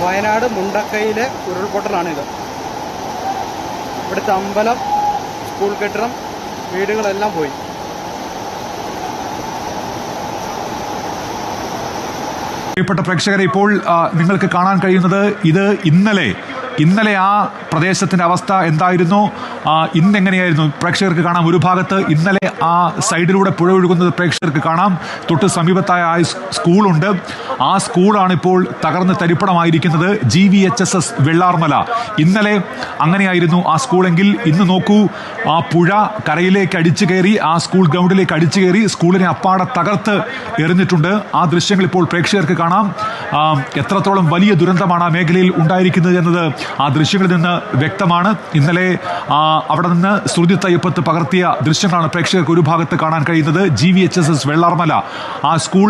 വയനാട് മുണ്ടക്കയിലെ ഉരുൾപൊട്ടലാണിത്. ഇവിടുത്തെ അമ്പലം, സ്കൂൾ കെട്ടിടം, വീടുകളെല്ലാം പോയി. പ്രിയപ്പെട്ട പ്രേക്ഷകരെ, ഇപ്പോൾ നിങ്ങൾക്ക് കാണാൻ കഴിയുന്നത് ഇത് ഇന്നലെ ആ പ്രദേശത്തിന്റെ അവസ്ഥ എന്തായിരുന്നു, ഇന്നെങ്ങനെയായിരുന്നു പ്രേക്ഷകർക്ക് കാണാം. ഒരു ഭാഗത്ത് ഇന്നലെ ആ സൈഡിലൂടെ പുഴ ഒഴുകുന്നത് പ്രേക്ഷകർക്ക് കാണാം. തൊട്ട് സമീപത്തായ ആ സ്കൂളുണ്ട്. ആ സ്കൂളാണ് ഇപ്പോൾ തകർന്ന് തരിപ്പണമായിരിക്കുന്നത്. GVHSS വെള്ളാർമല. ഇന്നലെ അങ്ങനെയായിരുന്നു ആ സ്കൂളെങ്കിൽ ഇന്ന് നോക്കൂ, ആ പുഴ കരയിലേക്ക് അടിച്ചു കയറി, ആ സ്കൂൾ ഗ്രൗണ്ടിലേക്ക് അടിച്ചു കയറി സ്കൂളിനെ അപ്പാടെ തകർത്ത് എറിഞ്ഞിട്ടുണ്ട്. ആ ദൃശ്യങ്ങൾ ഇപ്പോൾ പ്രേക്ഷകർക്ക് കാണാം. എത്രത്തോളം വലിയ ദുരന്തമാണ് ആ മേഖലയിൽ ഉണ്ടായിരിക്കുന്നത് എന്നത് ആ ദൃശ്യങ്ങളിൽ നിന്ന് വ്യക്തമാണ്. ഇന്നലെ അവിടെ നിന്ന് ശ്രുതി തയ്യപ്പത്ത് പകർത്തിയ ദൃശ്യങ്ങളാണ് പ്രേക്ഷകർക്ക് ഒരു ഭാഗത്ത് കാണാൻ കഴിയുന്നത്. GVHSS വെള്ളാർമല ആ സ്കൂൾ